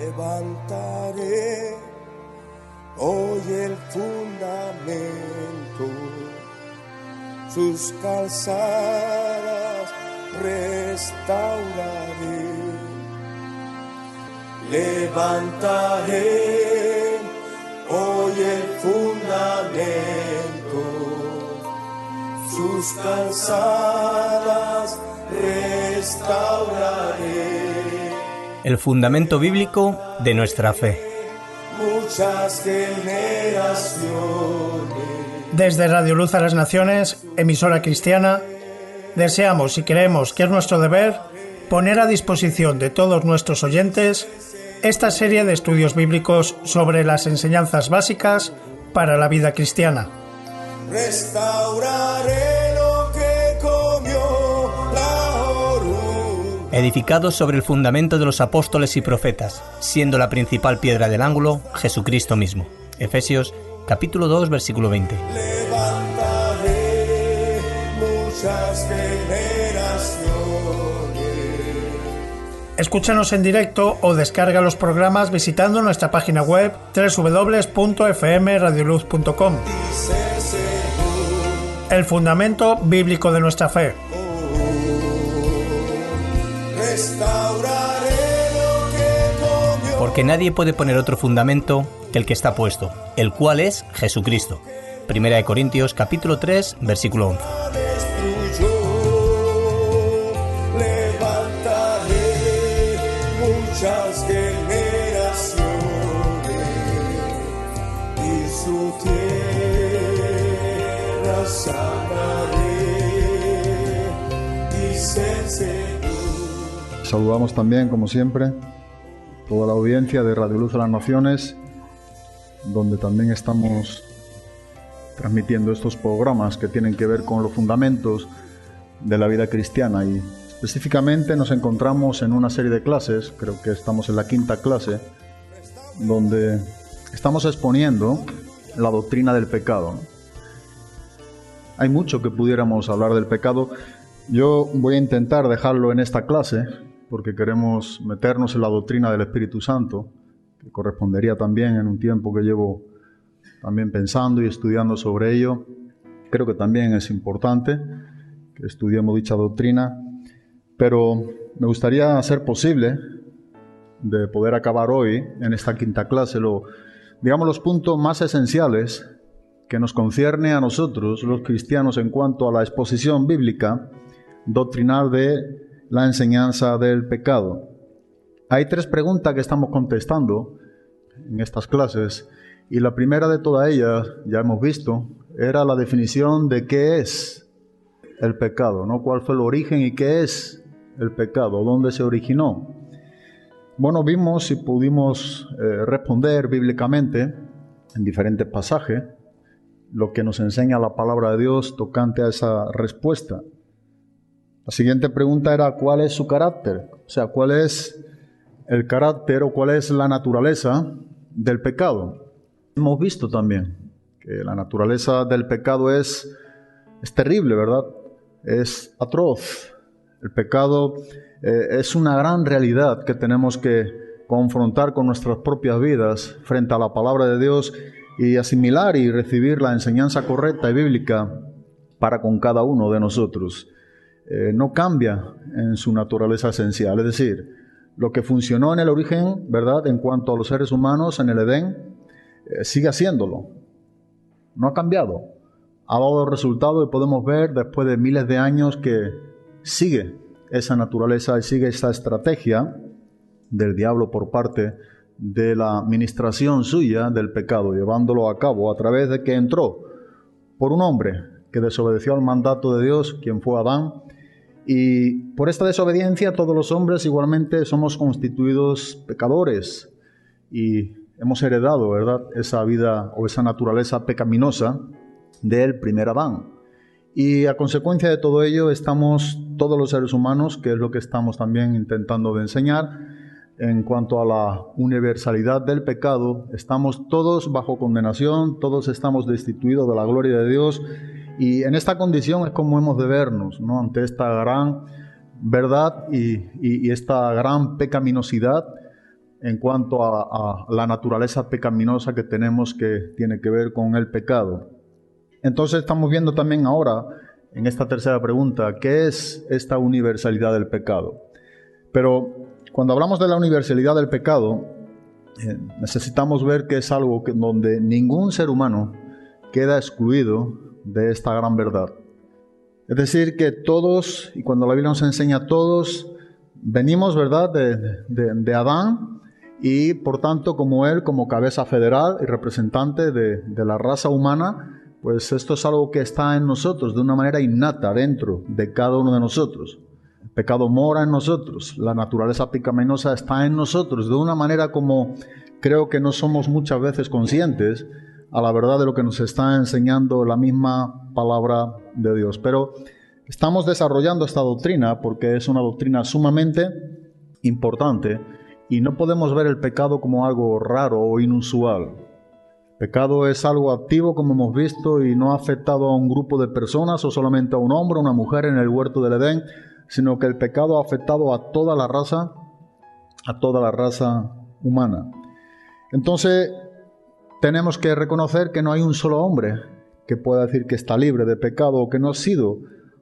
Levantaré hoy el fundamento, sus calzadas restauraré. Levantaré hoy el fundamento, sus calzadas restauraré. El fundamento bíblico de nuestra fe. Muchas generaciones. Desde Radio Luz a las Naciones, emisora cristiana, deseamos y creemos que es nuestro deber poner a disposición de todos nuestros oyentes esta serie de estudios bíblicos sobre las enseñanzas básicas para la vida cristiana. Restauraré lo que comió la oruga. Edificados sobre el fundamento de los apóstoles y profetas, siendo la principal piedra del ángulo Jesucristo mismo. Efesios capítulo 2, versículo 20. Levantaré muchas generaciones. Escúchanos en directo o descarga los programas visitando nuestra página web www.fmradioluz.com. El fundamento bíblico de nuestra fe. Porque nadie puede poner otro fundamento que el que está puesto, el cual es Jesucristo. Primera de Corintios capítulo 3, versículo 11. Muchas generaciones y su tierra sanaré, dice el Señor. Saludamos también, como siempre, toda la audiencia de Radio Luz a las Naciones, donde también estamos transmitiendo estos programas que tienen que ver con los fundamentos de la vida cristiana. Y específicamente nos encontramos en una serie de clases, creo que estamos en la 5ª clase, donde estamos exponiendo la doctrina del pecado. Hay mucho que pudiéramos hablar del pecado. Yo voy a intentar dejarlo en esta clase, porque queremos meternos en la doctrina del Espíritu Santo, que correspondería también en un tiempo que llevo también pensando y estudiando sobre ello. Creo que también es importante que estudiemos dicha doctrina. Pero me gustaría hacer posible de poder acabar hoy, en esta 5ª clase, los puntos más esenciales que nos concierne a nosotros, los cristianos, en cuanto a la exposición bíblica doctrinal de la enseñanza del pecado. Hay 3 preguntas que estamos contestando en estas clases, y la primera de todas ellas, ya hemos visto, era la definición de qué es el pecado, ¿no? ¿Cuál fue el origen y qué es el pecado? ¿Dónde se originó? Bueno, vimos y pudimos responder bíblicamente en diferentes pasajes lo que nos enseña la palabra de Dios tocante a esa respuesta. La siguiente pregunta era ¿cuál es su carácter? O sea, ¿cuál es el carácter o cuál es la naturaleza del pecado? Hemos visto también que la naturaleza del pecado es terrible, ¿verdad? Es atroz. El pecado es una gran realidad que tenemos que confrontar con nuestras propias vidas frente a la palabra de Dios y asimilar y recibir la enseñanza correcta y bíblica para con cada uno de nosotros. No cambia en su naturaleza esencial, es decir, lo que funcionó en el origen, ¿verdad?, en cuanto a los seres humanos en el Edén, sigue haciéndolo. No ha cambiado. Ha dado resultado y podemos ver después de miles de años que sigue esa naturaleza y sigue esa estrategia del diablo por parte de la administración suya del pecado, llevándolo a cabo a través de que entró por un hombre que desobedeció al mandato de Dios, quien fue Adán, y por esta desobediencia todos los hombres igualmente somos constituidos pecadores y hemos heredado, ¿verdad?, esa vida o esa naturaleza pecaminosa del primer Adán. Y a consecuencia de todo ello estamos todos los seres humanos, que es lo que estamos también intentando de enseñar, en cuanto a la universalidad del pecado, estamos todos bajo condenación, todos estamos destituidos de la gloria de Dios, y en esta condición es como hemos de vernos, ¿no?, ante esta gran verdad y esta gran pecaminosidad en cuanto a la naturaleza pecaminosa que tenemos, que tiene que ver con el pecado. Entonces estamos viendo también ahora, en esta tercera pregunta, ¿qué es esta universalidad del pecado? Pero cuando hablamos de la universalidad del pecado, necesitamos ver que es algo donde ningún ser humano queda excluido de esta gran verdad. Es decir, que todos, y cuando la Biblia nos enseña todos, venimos, ¿verdad?, de Adán, y por tanto, como él, como cabeza federal y representante de la raza humana, pues esto es algo que está en nosotros de una manera innata dentro de cada uno de nosotros. El pecado mora en nosotros, la naturaleza pecaminosa está en nosotros de una manera como creo que no somos muchas veces conscientes a la verdad de lo que nos está enseñando la misma palabra de Dios. Pero estamos desarrollando esta doctrina porque es una doctrina sumamente importante y no podemos ver el pecado como algo raro o inusual. El pecado es algo activo, como hemos visto, y no ha afectado a un grupo de personas o solamente a un hombre o una mujer en el huerto del Edén, sino que el pecado ha afectado a toda la raza humana. Entonces, tenemos que reconocer que no hay un solo hombre que pueda decir que está libre de pecado o que no ha sido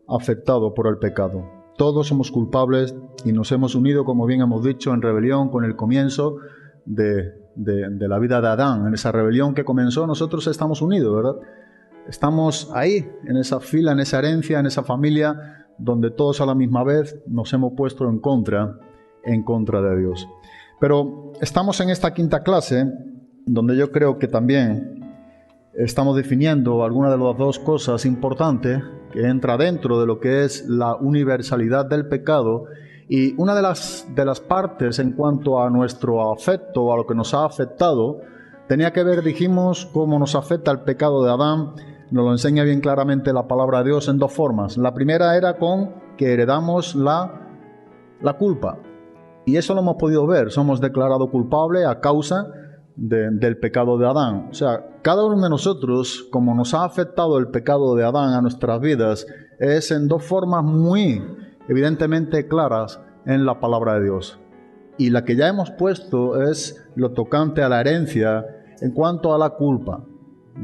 afectado por el pecado. Todos somos culpables y nos hemos unido, como bien hemos dicho, en rebelión con el comienzo de la vida de Adán. En esa rebelión que comenzó, nosotros estamos unidos, ¿verdad? Estamos ahí, en esa fila, en esa herencia, en esa familia, donde todos a la misma vez nos hemos puesto en contra de Dios. Pero estamos en esta quinta clase, donde yo creo que también estamos definiendo alguna de las dos cosas importantes que entra dentro de lo que es la universalidad del pecado. Y una de las partes en cuanto a nuestro afecto, o a lo que nos ha afectado, tenía que ver, dijimos, cómo nos afecta el pecado de Adán. Nos lo enseña bien claramente la palabra de Dios en dos formas. La primera era con que heredamos la culpa. Y eso lo hemos podido ver. Somos declarados culpables a causa del pecado de Adán. O sea, cada uno de nosotros, como nos ha afectado el pecado de Adán a nuestras vidas, es en dos formas muy evidentemente claras en la palabra de Dios. Y la que ya hemos puesto es lo tocante a la herencia en cuanto a la culpa.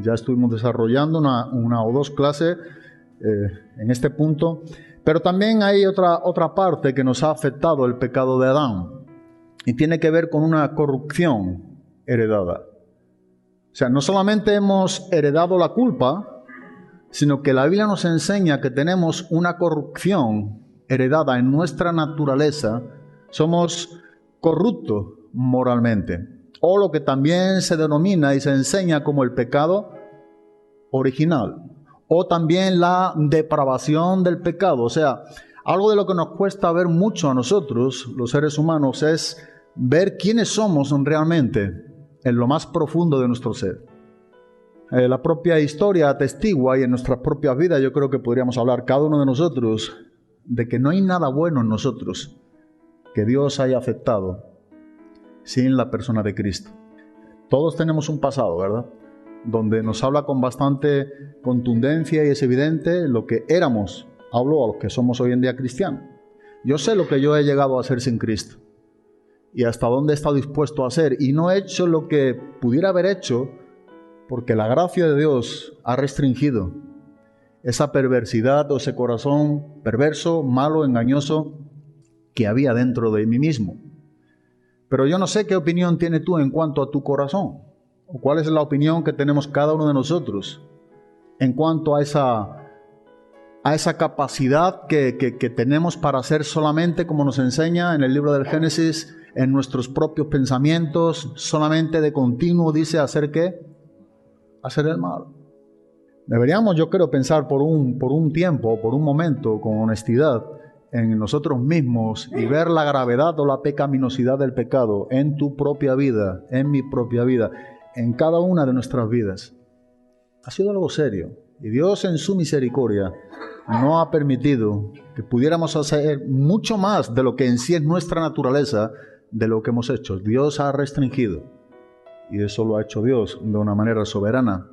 Ya estuvimos desarrollando una o dos clases en este punto, pero también hay otra parte que nos ha afectado el pecado de Adán y tiene que ver con una corrupción heredada. O sea, no solamente hemos heredado la culpa, sino que la Biblia nos enseña que tenemos una corrupción heredada en nuestra naturaleza. Somos corruptos moralmente, o lo que también se denomina y se enseña como el pecado original, o también la depravación del pecado. O sea, algo de lo que nos cuesta ver mucho a nosotros, los seres humanos, es ver quiénes somos realmente en lo más profundo de nuestro ser. La propia historia atestigua, y en nuestras propias vidas yo creo que podríamos hablar cada uno de nosotros, de que no hay nada bueno en nosotros que Dios haya aceptado sin la persona de Cristo. Todos tenemos un pasado, ¿verdad?, donde nos habla con bastante contundencia y es evidente lo que éramos. Hablo a los que somos hoy en día cristianos. Yo sé lo que yo he llegado a hacer sin Cristo y hasta dónde he estado dispuesto a hacer, y no he hecho lo que pudiera haber hecho porque la gracia de Dios ha restringido esa perversidad o ese corazón perverso, malo, engañoso que había dentro de mí mismo. Pero yo no sé qué opinión tienes tú en cuanto a tu corazón, o cuál es la opinión que tenemos cada uno de nosotros en cuanto a esa capacidad que tenemos para hacer solamente, como nos enseña en el libro del Génesis, en nuestros propios pensamientos, solamente de continuo, dice, ¿hacer qué? Hacer el mal. Deberíamos, yo creo, pensar por un tiempo, por un momento, con honestidad, en nosotros mismos y ver la gravedad o la pecaminosidad del pecado en tu propia vida, en mi propia vida, en cada una de nuestras vidas. Ha sido algo serio. Y Dios, en su misericordia, no ha permitido que pudiéramos hacer mucho más de lo que en sí es nuestra naturaleza, de lo que hemos hecho. Dios ha restringido. Y eso lo ha hecho Dios de una manera soberana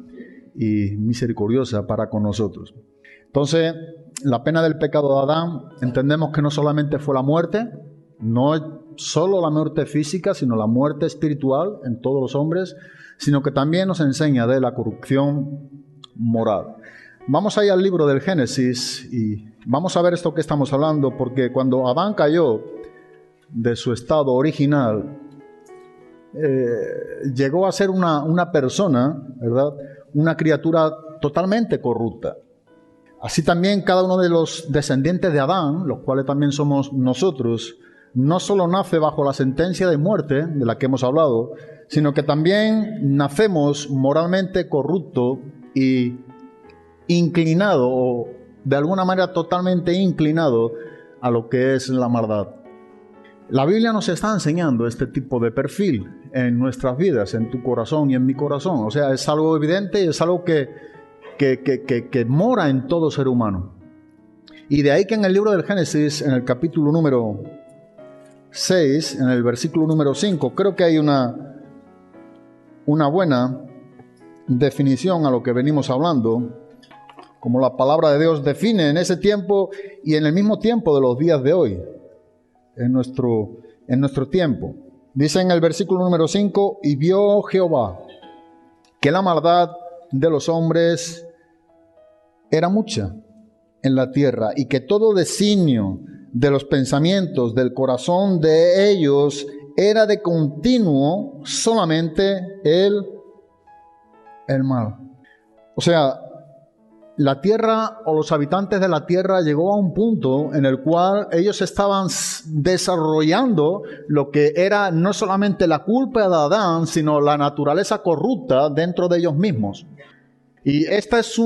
y misericordiosa para con nosotros. Entonces, la pena del pecado de Adán, entendemos que no solamente fue la muerte, No solo la muerte física, sino la muerte espiritual en todos los hombres, sino que también nos enseña de la corrupción moral. Vamos ahí al libro del Génesis y vamos a ver esto que estamos hablando, porque cuando Adán cayó de su estado original, llegó a ser una persona, ¿verdad? Una criatura totalmente corrupta. Así también cada uno de los descendientes de Adán, los cuales también somos nosotros, no solo nace bajo la sentencia de muerte, de la que hemos hablado, sino que también nacemos moralmente corrupto y inclinado, o de alguna manera totalmente inclinado a lo que es la maldad. La Biblia nos está enseñando este tipo de perfil en nuestras vidas, en tu corazón y en mi corazón. O sea, es algo evidente y es algo que mora en todo ser humano. Y de ahí que en el libro del Génesis, en el capítulo número 6, en el versículo número 5, creo que hay una buena definición a lo que venimos hablando, como la palabra de Dios define en ese tiempo y en el mismo tiempo de los días de hoy, en nuestro tiempo. Dice en el versículo número 5, y vio Jehová que la maldad de los hombres era mucha en la tierra, y que todo designio de los pensamientos del corazón de ellos era de continuo solamente el mal. O sea, la tierra o los habitantes de la tierra llegó a un punto en el cual ellos estaban desarrollando lo que era no solamente la culpa de Adán, sino la naturaleza corrupta dentro de ellos mismos. Y esta es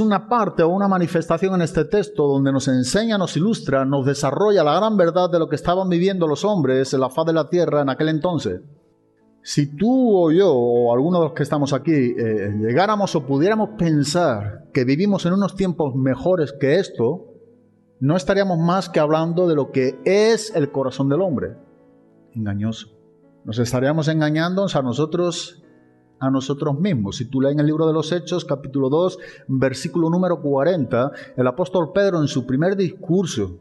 una parte o una manifestación en este texto donde nos enseña, nos ilustra, nos desarrolla la gran verdad de lo que estaban viviendo los hombres en la faz de la tierra en aquel entonces. Si tú o yo o alguno de los que estamos aquí llegáramos o pudiéramos pensar que vivimos en unos tiempos mejores que esto, no estaríamos más que hablando de lo que es el corazón del hombre. Engañoso. Nos estaríamos engañando a nosotros mismos. Si tú lees en el libro de los Hechos, capítulo 2, versículo número 40, el apóstol Pedro en su primer discurso,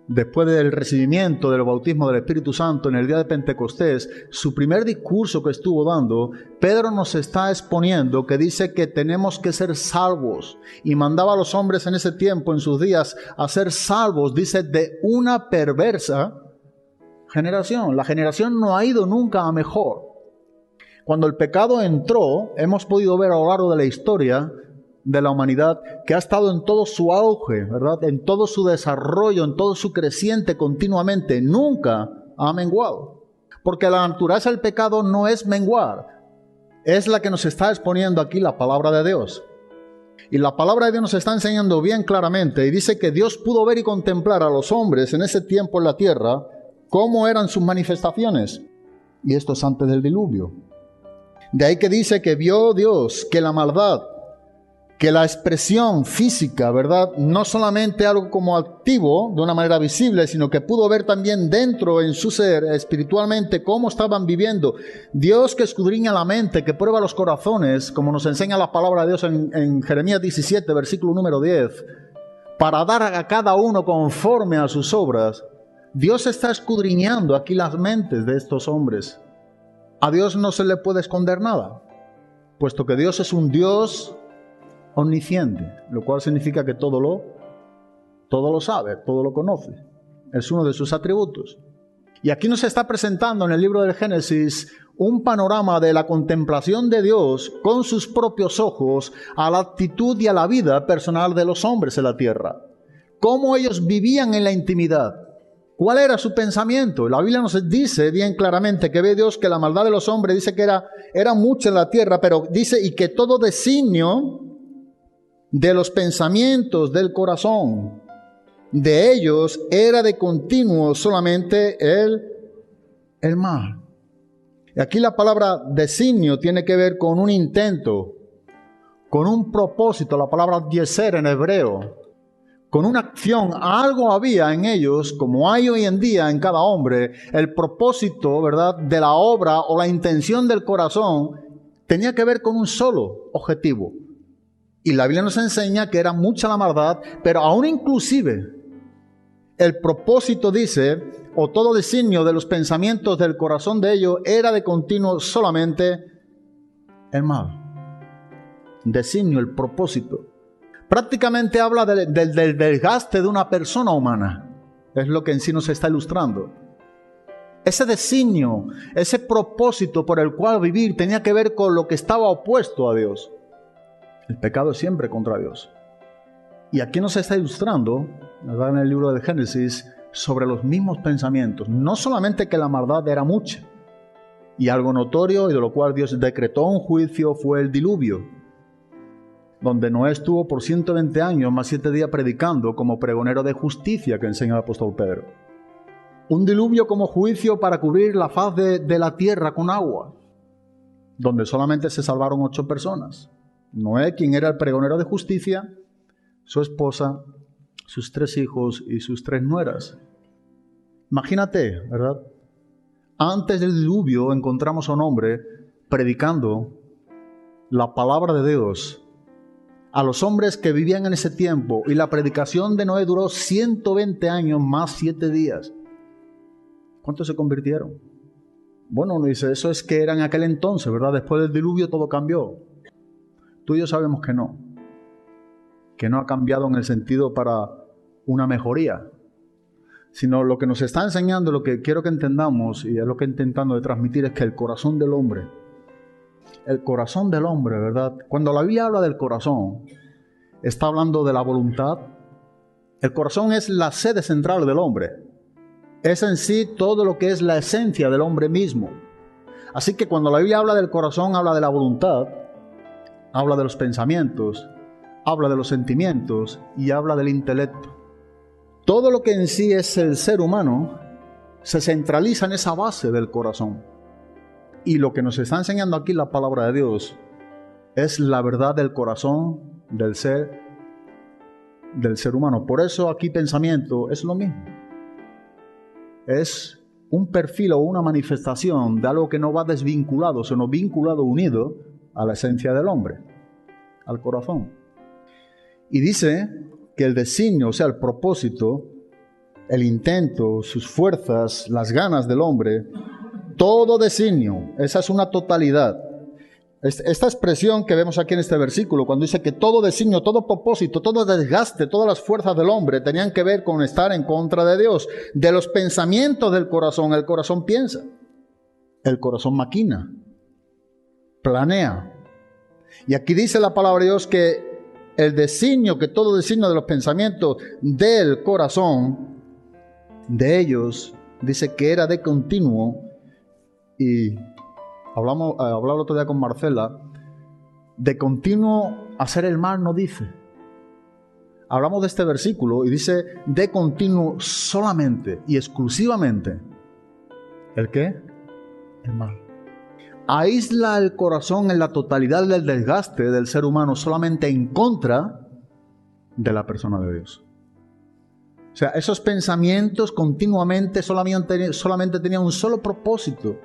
después del recibimiento del bautismo del Espíritu Santo en el día de Pentecostés, su primer discurso que estuvo dando, Pedro nos está exponiendo que dice que tenemos que ser salvos, y mandaba a los hombres en ese tiempo, en sus días, a ser salvos, dice, de una perversa generación. La generación no ha ido nunca a mejor. Cuando el pecado entró, hemos podido ver a lo largo de la historia de la humanidad que ha estado en todo su auge, ¿verdad? En todo su desarrollo, en todo su creciente continuamente, nunca ha menguado. Porque la naturaleza del pecado no es menguar, es la que nos está exponiendo aquí la palabra de Dios. Y la palabra de Dios nos está enseñando bien claramente, y dice que Dios pudo ver y contemplar a los hombres en ese tiempo en la tierra, cómo eran sus manifestaciones. Y esto es antes del diluvio. De ahí que dice que vio Dios que la maldad, que la expresión física, ¿verdad? No solamente algo como activo, de una manera visible, sino que pudo ver también dentro en su ser, espiritualmente, cómo estaban viviendo. Dios que escudriña la mente, que prueba los corazones, como nos enseña la palabra de Dios en Jeremías 17, versículo número 10, para dar a cada uno conforme a sus obras. Dios está escudriñando aquí las mentes de estos hombres. A Dios no se le puede esconder nada, puesto que Dios es un Dios omnisciente, lo cual significa que todo lo sabe, todo lo conoce. Es uno de sus atributos. Y aquí nos está presentando en el libro del Génesis un panorama de la contemplación de Dios con sus propios ojos a la actitud y a la vida personal de los hombres en la tierra. Cómo ellos vivían en la intimidad. ¿Cuál era su pensamiento? La Biblia nos dice bien claramente que ve Dios que la maldad de los hombres, dice que era mucha en la tierra, pero dice, y que todo designio de los pensamientos del corazón de ellos era de continuo solamente el mal. Y aquí la palabra designio tiene que ver con un intento, con un propósito, la palabra yeser en hebreo, con una acción. Algo había en ellos, como hay hoy en día en cada hombre, el propósito, ¿verdad?, de la obra o la intención del corazón tenía que ver con un solo objetivo. Y la Biblia nos enseña que era mucha la maldad, pero aún inclusive el propósito dice, o todo designio de los pensamientos del corazón de ellos era de continuo solamente el mal. Designio, el propósito. Prácticamente habla del desgaste de una persona humana. Es lo que en sí nos está ilustrando. Ese designio, ese propósito por el cual vivir tenía que ver con lo que estaba opuesto a Dios. El pecado es siempre contra Dios. Y aquí nos está ilustrando, ¿verdad?, en el libro de Génesis, sobre los mismos pensamientos. No solamente que la maldad era mucha, y algo notorio y de lo cual Dios decretó un juicio fue el diluvio, donde Noé estuvo por 120 años más 7 días predicando como pregonero de justicia que enseña el apóstol Pedro. Un diluvio como juicio para cubrir la faz de la tierra con agua, donde solamente se salvaron 8 personas. Noé, quien era el pregonero de justicia, su esposa, sus 3 hijos y sus 3 nueras. Imagínate, ¿verdad? Antes del diluvio encontramos a un hombre predicando la palabra de Dios a los hombres que vivían en ese tiempo, y la predicación de Noé duró 120 años más 7 días. ¿Cuántos se convirtieron? Bueno, uno dice, eso es que era en aquel entonces, ¿verdad? Después del diluvio todo cambió. Tú y yo sabemos que no ha cambiado en el sentido para una mejoría, sino lo que nos está enseñando, lo que quiero que entendamos, y es lo que intentando de transmitir, es que el corazón del hombre, ¿verdad? Cuando la Biblia habla del corazón, está hablando de la voluntad. El corazón es la sede central del hombre. Es en sí todo lo que es la esencia del hombre mismo. Así que cuando la Biblia habla del corazón, habla de la voluntad, habla de los pensamientos, habla de los sentimientos y habla del intelecto. Todo lo que en sí es el ser humano se centraliza en esa base del corazón. Y lo que nos está enseñando aquí la palabra de Dios es la verdad del corazón del ser humano. Por eso aquí pensamiento es lo mismo. Es un perfil o una manifestación de algo que no va desvinculado, sino vinculado, unido a la esencia del hombre, al corazón. Y dice que el designio, o sea, el propósito, el intento, sus fuerzas, las ganas del hombre, todo designio, esa es una totalidad. Esta expresión que vemos aquí en este versículo, cuando dice que todo designio, todo propósito, todo desgaste, todas las fuerzas del hombre tenían que ver con estar en contra de Dios, de los pensamientos del corazón. El corazón piensa, el corazón maquina, planea. Y aquí dice la palabra de Dios que el designio, que todo designio de los pensamientos del corazón de ellos, dice que era de continuo. Y hablaba el otro día con Marcela, de continuo hacer el mal no dice. Hablamos de este versículo y dice de continuo solamente y exclusivamente. ¿El qué? El mal. Aísla el corazón en la totalidad del desgaste del ser humano solamente en contra de la persona de Dios. O sea, esos pensamientos continuamente solamente tenían un solo propósito,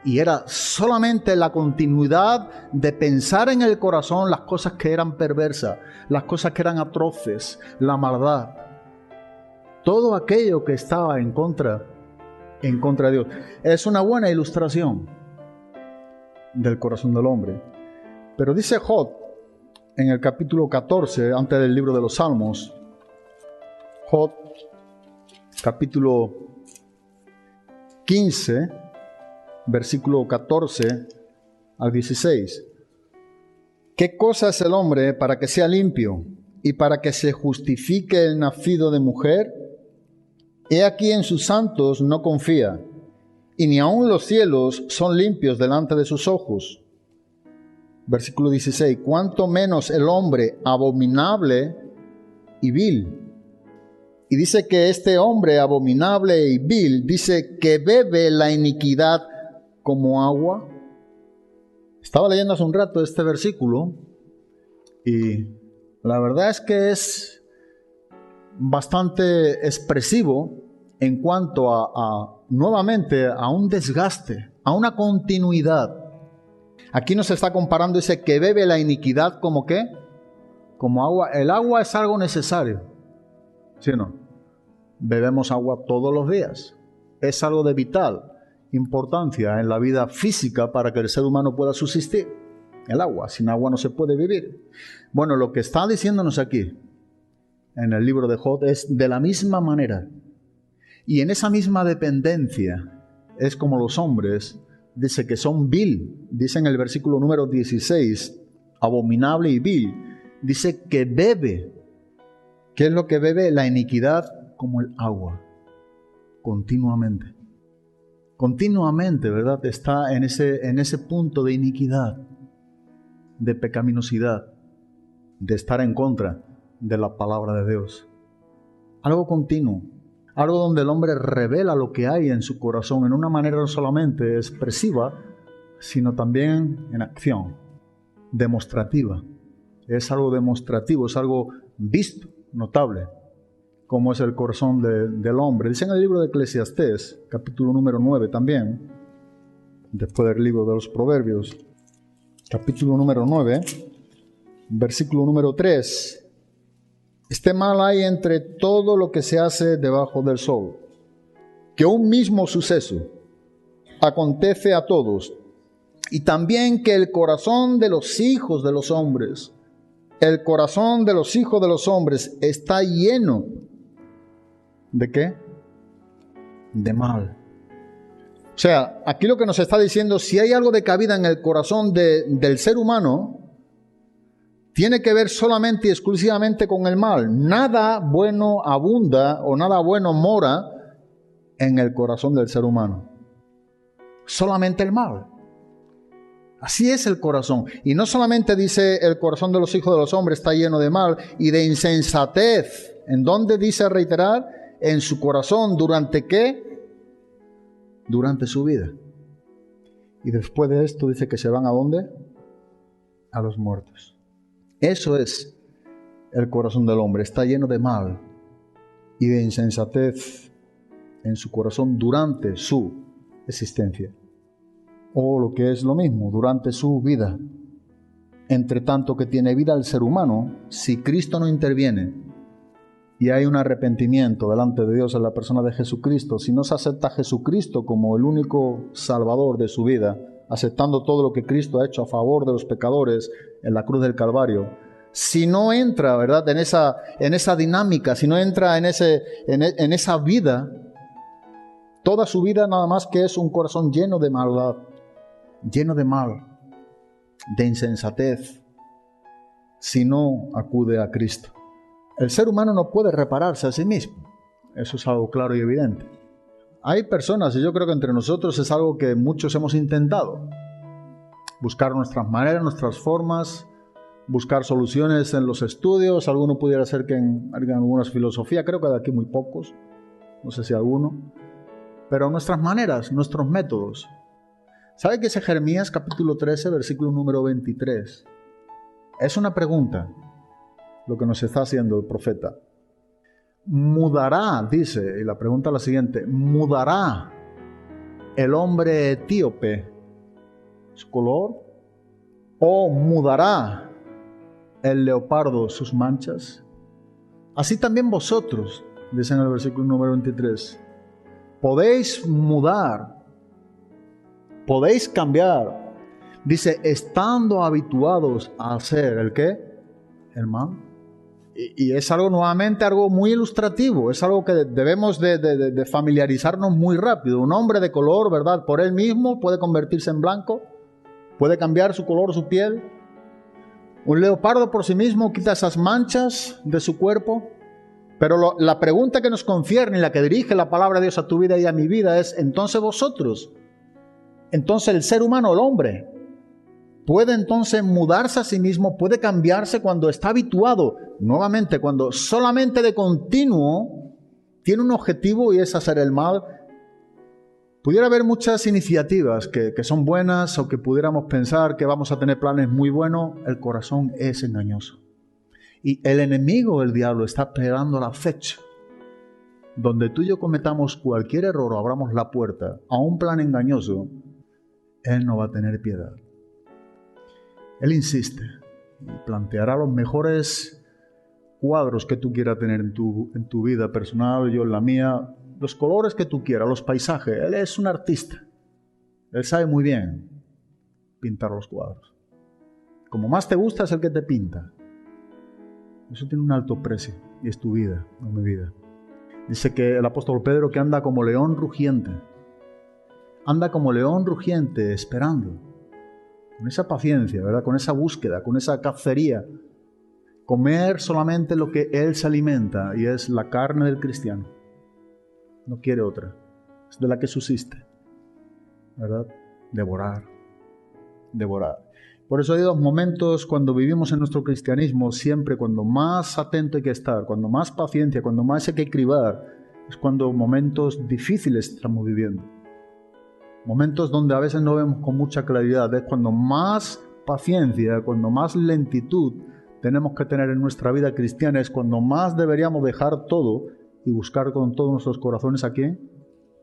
y era solamente la continuidad de pensar en el corazón las cosas que eran perversas, las cosas que eran atroces, la maldad, todo aquello que estaba en contra de Dios. Es una buena ilustración del corazón del hombre. Pero dice Job en el capítulo 14, antes del libro de los Salmos, Job capítulo 15, versículo 14 al 16. ¿Qué cosa es el hombre para que sea limpio y para que se justifique el nacido de mujer? He aquí en sus santos no confía, y ni aun los cielos son limpios delante de sus ojos. Versículo 16. Cuánto menos el hombre abominable y vil. Y dice que este hombre abominable y vil, dice que bebe la iniquidad como agua. Estaba leyendo hace un rato este versículo y la verdad es que es bastante expresivo en cuanto nuevamente a un desgaste, a una continuidad. Aquí nos está comparando, dice que bebe la iniquidad como ¿qué? Como agua. El agua es algo necesario, ¿sí o no? Bebemos agua todos los días. es algo de vital importancia en la vida física para que el ser humano pueda subsistir. El agua, sin agua no se puede vivir. Bueno, lo que está diciéndonos aquí en el libro de Job es de la misma manera. Y en esa misma dependencia es como los hombres, dice que son vil, dice en el versículo número 16, abominable y vil. Dice que bebe. ¿Qué es lo que bebe? La iniquidad como el agua, continuamente. Continuamente, ¿verdad? Está en ese punto de iniquidad, de pecaminosidad, de estar en contra de la palabra de Dios. Algo continuo, algo donde el hombre revela lo que hay en su corazón en una manera no solamente expresiva, sino también en acción, demostrativa. Es algo demostrativo, es algo visto, notable, como es el corazón del hombre. Dice en el libro de Eclesiastés, capítulo número 9 también, después del libro de los Proverbios, capítulo número 9, versículo número 3. Este mal hay entre todo lo que se hace debajo del sol, que un mismo suceso acontece a todos, y también que el corazón de los hijos de los hombres, el corazón de los hijos de los hombres está lleno ¿de qué? De mal. O sea, aquí lo que nos está diciendo, si hay algo de cabida en el corazón del ser humano, tiene que ver solamente y exclusivamente con el mal. Nada bueno abunda o nada bueno mora en el corazón del ser humano. Solamente el mal. Así es el corazón. Y no solamente dice el corazón de los hijos de los hombres está lleno de mal y de insensatez. ¿En dónde dice reiterar? En su corazón. ¿Durante qué? Durante su vida. Y después de esto dice que se van ¿a dónde? A los muertos. Eso es el corazón del hombre. Está lleno de mal y de insensatez en su corazón durante su existencia. O lo que es lo mismo, durante su vida. Entre tanto que tiene vida el ser humano, si Cristo no interviene y hay un arrepentimiento delante de Dios en la persona de Jesucristo, si no se acepta a Jesucristo como el único salvador de su vida, aceptando todo lo que Cristo ha hecho a favor de los pecadores en la cruz del Calvario, si no entra, ¿verdad?, en esa dinámica, si no entra en esa vida, toda su vida nada más que es un corazón lleno de maldad, lleno de mal, de insensatez, si no acude a Cristo. El ser humano no puede repararse a sí mismo. Eso es algo claro y evidente. Hay personas, y yo creo que entre nosotros es algo que muchos hemos intentado. Buscar nuestras maneras, nuestras formas, buscar soluciones en los estudios. Alguno pudiera ser que en algunas filosofías, creo que de aquí muy pocos, no sé si alguno. Pero nuestras maneras, nuestros métodos. ¿Sabe qué es Jeremías capítulo 13, versículo número 23? Es una pregunta lo que nos está haciendo el profeta. ¿Mudará, dice, y la pregunta es la siguiente, mudará el hombre etíope su color? ¿O mudará el leopardo sus manchas? Así también vosotros, dice en el versículo número 23, podéis mudar, podéis cambiar, dice, estando habituados a hacer ¿el qué? El mal. Y es algo nuevamente, algo muy ilustrativo, es algo que debemos de familiarizarnos muy rápido. Un hombre de color, ¿verdad? Por él mismo puede convertirse en blanco, puede cambiar su color, su piel. Un leopardo por sí mismo quita esas manchas de su cuerpo. Pero la pregunta que nos concierne y la que dirige la palabra de Dios a tu vida y a mi vida es, entonces vosotros, entonces el ser humano, el hombre, puede entonces mudarse a sí mismo, puede cambiarse cuando está habituado, nuevamente, cuando solamente de continuo tiene un objetivo y es hacer el mal. Pudiera haber muchas iniciativas que son buenas o que pudiéramos pensar que vamos a tener planes muy buenos. El corazón es engañoso. Y el enemigo, el diablo, está esperando la fecha donde tú y yo cometamos cualquier error o abramos la puerta a un plan engañoso. Él no va a tener piedad. Él insiste y planteará los mejores cuadros que tú quieras tener en tu vida personal, yo en la mía, los colores que tú quieras, los paisajes. Él es un artista. Él sabe muy bien pintar los cuadros. Como más te gusta es el que te pinta. Eso tiene un alto precio y es tu vida, no mi vida. Dice que el apóstol Pedro que anda como león rugiente. Anda como león rugiente esperando. Con esa paciencia, ¿verdad? Con esa búsqueda, con esa cacería. Comer solamente lo que él se alimenta y es la carne del cristiano. No quiere otra. Es de la que subsiste. ¿Verdad? Devorar. Por eso hay dos momentos cuando vivimos en nuestro cristianismo, siempre cuando más atento hay que estar, cuando más paciencia, cuando más hay que cribar, es cuando momentos difíciles estamos viviendo. Momentos donde a veces no vemos con mucha claridad, es cuando más paciencia, cuando más lentitud tenemos que tener en nuestra vida cristiana, es cuando más deberíamos dejar todo y buscar con todos nuestros corazones ¿a quién?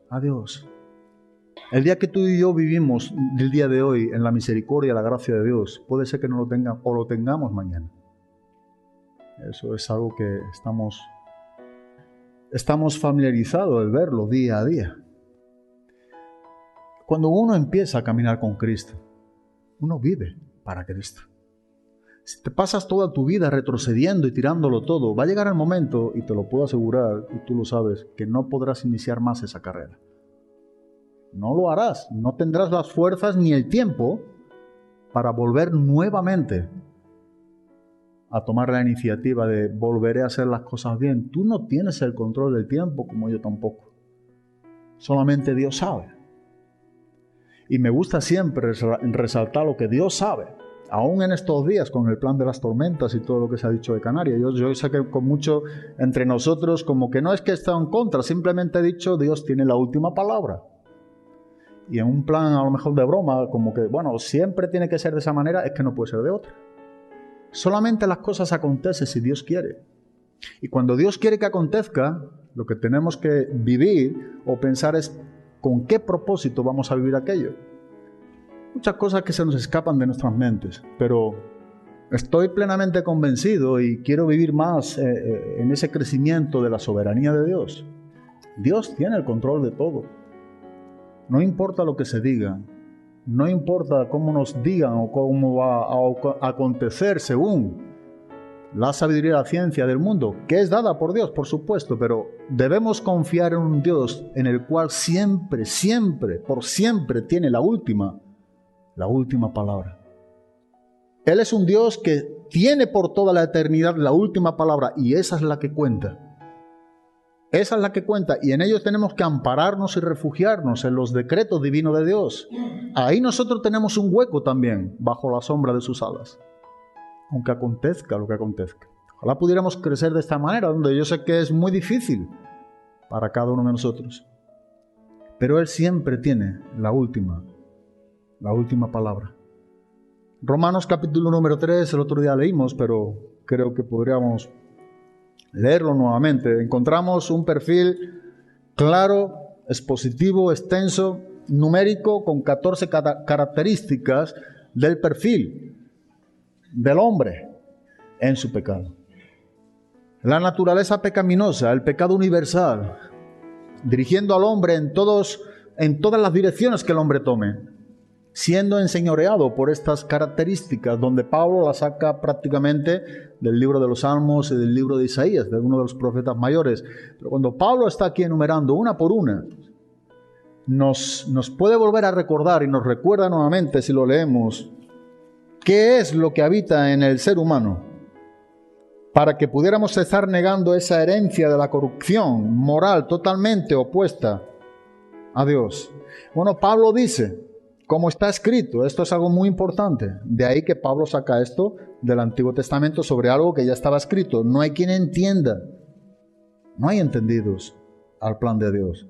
A Dios. El día que tú y yo vivimos del día de hoy en la misericordia y la gracia de Dios, puede ser que no lo tengan o lo tengamos mañana. Eso es algo que estamos familiarizados al verlo día a día. Cuando uno empieza a caminar con Cristo, uno vive para Cristo. Si te pasas toda tu vida retrocediendo y tirándolo todo, va a llegar el momento, y te lo puedo asegurar, y tú lo sabes, que no podrás iniciar más esa carrera. No lo harás, no tendrás las fuerzas ni el tiempo para volver nuevamente a tomar la iniciativa de volveré a hacer las cosas bien. Tú no tienes el control del tiempo, como yo tampoco. Solamente Dios sabe. Y me gusta siempre resaltar lo que Dios sabe, aún en estos días con el plan de las tormentas y todo lo que se ha dicho de Canarias. Yo sé que con mucho entre nosotros, como que no es que esté en contra, simplemente he dicho Dios tiene la última palabra. Y en un plan a lo mejor de broma, como que, bueno, siempre tiene que ser de esa manera, es que no puede ser de otra. Solamente las cosas acontecen si Dios quiere. Y cuando Dios quiere que acontezca, lo que tenemos que vivir o pensar es con qué propósito vamos a vivir aquello. Muchas cosas que se nos escapan de nuestras mentes, pero estoy plenamente convencido y quiero vivir más en ese crecimiento de la soberanía de Dios. Dios tiene el control de todo. No importa lo que se diga, no importa cómo nos digan o cómo va a acontecer según la sabiduría y la ciencia del mundo, que es dada por Dios, por supuesto, pero debemos confiar en un Dios en el cual siempre, por siempre tiene la última palabra. Él es un Dios que tiene por toda la eternidad la última palabra y esa es la que cuenta. Esa es la que cuenta y en ellos tenemos que ampararnos y refugiarnos en los decretos divinos de Dios. Ahí nosotros tenemos un hueco también bajo la sombra de sus alas. Aunque acontezca lo que acontezca. Ojalá pudiéramos crecer de esta manera, donde yo sé que es muy difícil para cada uno de nosotros. Pero Él siempre tiene la última palabra. Romanos capítulo número 3, el otro día leímos, pero creo que podríamos leerlo nuevamente. Encontramos un perfil claro, expositivo, extenso, numérico, con 14 características del perfil del hombre en su pecado. La naturaleza pecaminosa, el pecado universal, dirigiendo al hombre en todas las direcciones que el hombre tome, siendo enseñoreado por estas características, donde Pablo las saca prácticamente del libro de los Salmos y del libro de Isaías, de uno de los profetas mayores. Pero cuando Pablo está aquí enumerando una por una, nos puede volver a recordar y nos recuerda nuevamente, si lo leemos, qué es lo que habita en el ser humano, para que pudiéramos estar negando esa herencia de la corrupción moral totalmente opuesta a Dios. Bueno, Pablo dice, como está escrito, esto es algo muy importante. De ahí que Pablo saca esto del Antiguo Testamento sobre algo que ya estaba escrito. No hay quien entienda. No hay entendidos al plan de Dios.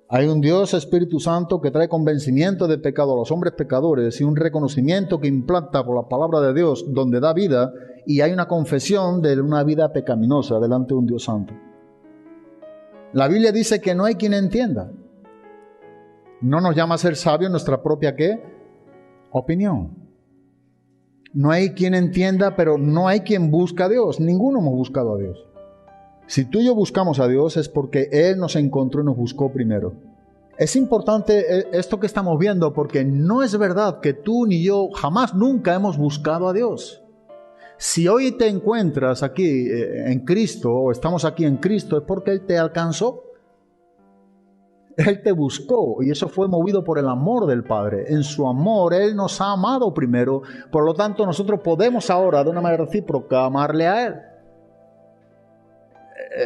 Hay un Dios Espíritu Santo que trae convencimiento de pecado a los hombres pecadores y un reconocimiento que implanta por la palabra de Dios donde da vida, y hay una confesión de una vida pecaminosa delante de un Dios santo. La Biblia dice que no hay quien entienda. No nos llama a ser sabios en nuestra propia, ¿qué? Opinión. No hay quien entienda, pero no hay quien busca a Dios. Ninguno hemos buscado a Dios. Si tú y yo buscamos a Dios es porque Él nos encontró y nos buscó primero. Es importante esto que estamos viendo porque no es verdad que tú ni yo jamás, nunca hemos buscado a Dios. Si hoy te encuentras aquí en Cristo o estamos aquí en Cristo es porque Él te alcanzó. Él te buscó y eso fue movido por el amor del Padre. En su amor Él nos ha amado primero, por lo tanto nosotros podemos ahora de una manera recíproca amarle a Él.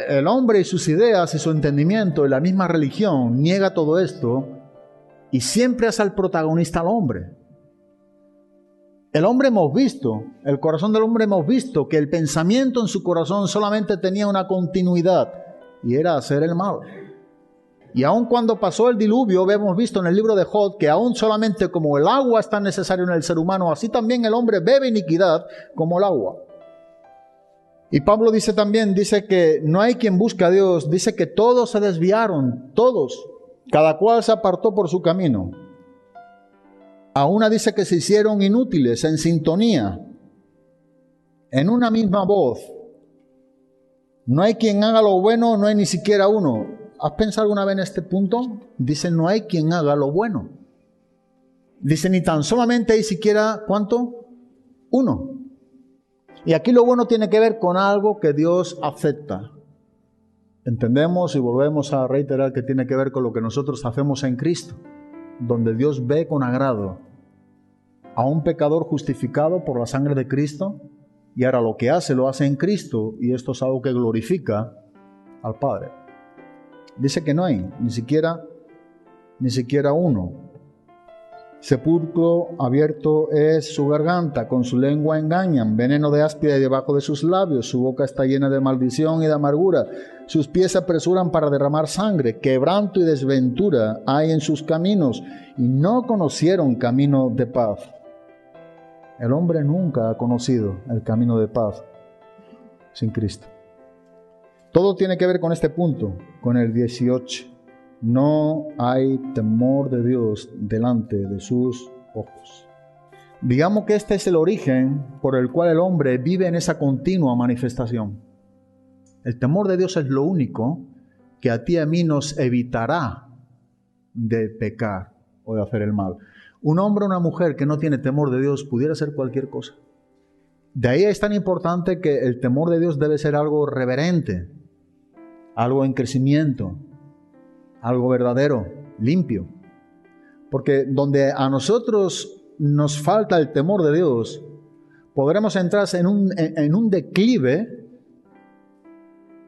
El hombre y sus ideas y su entendimiento y la misma religión niega todo esto y siempre hace al protagonista al hombre. El hombre hemos visto, el corazón del hombre hemos visto que el pensamiento en su corazón solamente tenía una continuidad y era hacer el mal. Y aun cuando pasó el diluvio, hemos visto en el libro de Job que aun solamente como el agua es tan necesario en el ser humano, así también el hombre bebe iniquidad como el agua. Y Pablo dice también, dice que no hay quien busque a Dios, dice que todos se desviaron, todos, cada cual se apartó por su camino. A una dice que se hicieron inútiles, en sintonía, en una misma voz. No hay quien haga lo bueno, no hay ni siquiera uno. ¿Has pensado alguna vez en este punto? Dice, no hay quien haga lo bueno. Dice, ni tan solamente hay siquiera, ¿cuánto? Uno. Y aquí lo bueno tiene que ver con algo que Dios acepta. Entendemos y volvemos a reiterar que tiene que ver con lo que nosotros hacemos en Cristo, donde Dios ve con agrado a un pecador justificado por la sangre de Cristo y ahora lo que hace, lo hace en Cristo y esto es algo que glorifica al Padre. Dice que no hay ni siquiera uno. Sepulcro abierto es su garganta, con su lengua engañan, veneno de áspida y debajo de sus labios, su boca está llena de maldición y de amargura, sus pies se apresuran para derramar sangre, quebranto y desventura hay en sus caminos, y no conocieron camino de paz. El hombre nunca ha conocido el camino de paz sin Cristo. Todo tiene que ver con este punto, con el 18. No hay temor de Dios delante de sus ojos. Digamos que este es el origen por el cual el hombre vive en esa continua manifestación. El temor de Dios es lo único que a ti y a mí nos evitará de pecar o de hacer el mal. Un hombre o una mujer que no tiene temor de Dios pudiera hacer cualquier cosa. De ahí es tan importante que el temor de Dios debe ser algo reverente, algo en crecimiento, algo verdadero, limpio. Porque donde a nosotros nos falta el temor de Dios, podremos entrar en un declive,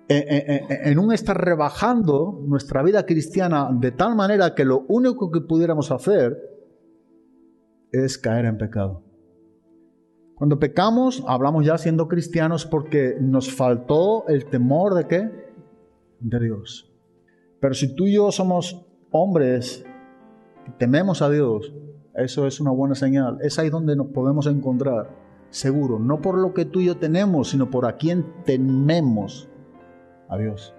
en un estar rebajando nuestra vida cristiana de tal manera que lo único que pudiéramos hacer es caer en pecado. Cuando pecamos, hablamos ya siendo cristianos porque nos faltó el temor ¿de qué? De Dios. Pero si tú y yo somos hombres que tememos a Dios, eso es una buena señal. Es ahí donde nos podemos encontrar seguros, no por lo que tú y yo tenemos, sino por a quien tememos a Dios.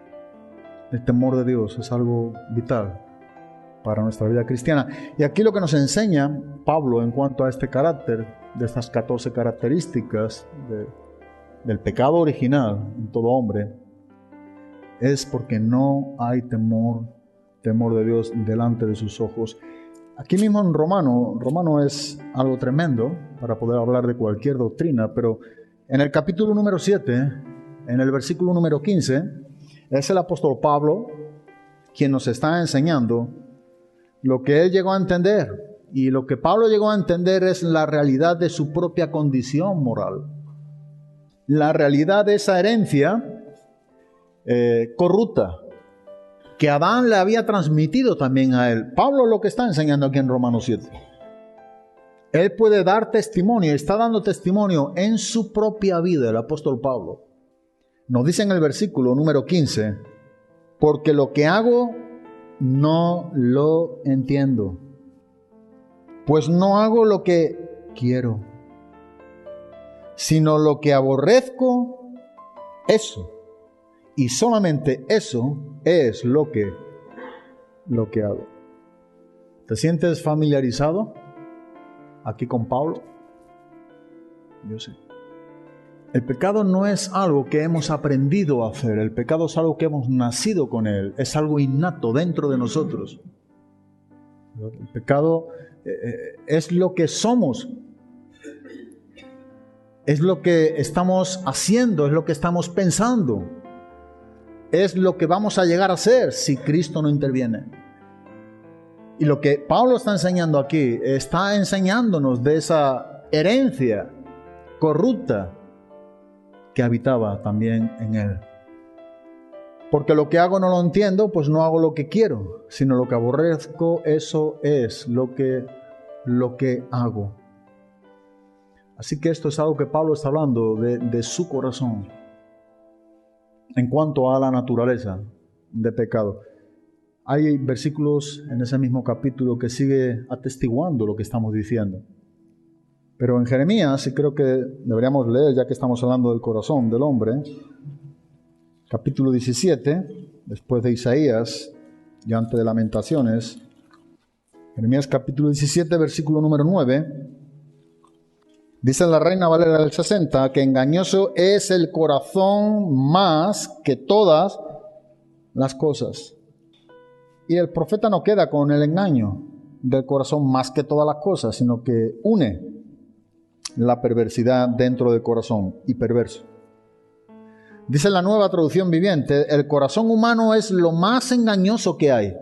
El temor de Dios es algo vital para nuestra vida cristiana. Y aquí lo que nos enseña Pablo en cuanto a este carácter, de estas 14 características del pecado original en todo hombre, es porque no hay temor de Dios delante de sus ojos. Aquí mismo en Romano es algo tremendo para poder hablar de cualquier doctrina, pero en el capítulo número 7, en el versículo número 15, es el apóstol Pablo quien nos está enseñando lo que él llegó a entender. Y lo que Pablo llegó a entender es la realidad de su propia condición moral. La realidad de esa herencia corrupta que Adán le había transmitido también a él. Pablo lo que está enseñando aquí en Romanos 7. Él puede dar testimonio, está dando testimonio en su propia vida, el apóstol Pablo. Nos dice en el versículo número 15, porque lo que hago no lo entiendo, pues no hago lo que quiero, sino lo que aborrezco, eso. Y solamente eso es lo que hago. ¿Te sientes familiarizado aquí con Pablo? Yo sí. El pecado no es algo que hemos aprendido a hacer, el pecado es algo que hemos nacido con él, es algo innato dentro de nosotros. El pecado es lo que somos, es lo que estamos haciendo, es lo que estamos pensando, es lo que vamos a llegar a ser si Cristo no interviene. Y lo que Pablo está enseñando aquí, está enseñándonos de esa herencia corrupta que habitaba también en él. Porque lo que hago no lo entiendo, pues no hago lo que quiero, sino lo que aborrezco, eso es lo que hago. Así que esto es algo que Pablo está hablando de su corazón en cuanto a la naturaleza de pecado. Hay versículos en ese mismo capítulo que sigue atestiguando lo que estamos diciendo. Pero en Jeremías, y creo que deberíamos leer, ya que estamos hablando del corazón del hombre, capítulo 17, después de Isaías y antes de Lamentaciones, Jeremías capítulo 17, versículo número 9, dice en la Reina Valera del 60, que engañoso es el corazón más que todas las cosas. Y el profeta no queda con el engaño del corazón más que todas las cosas, sino que une la perversidad dentro del corazón y perverso. Dice la Nueva Traducción Viviente, el corazón humano es lo más engañoso que hay.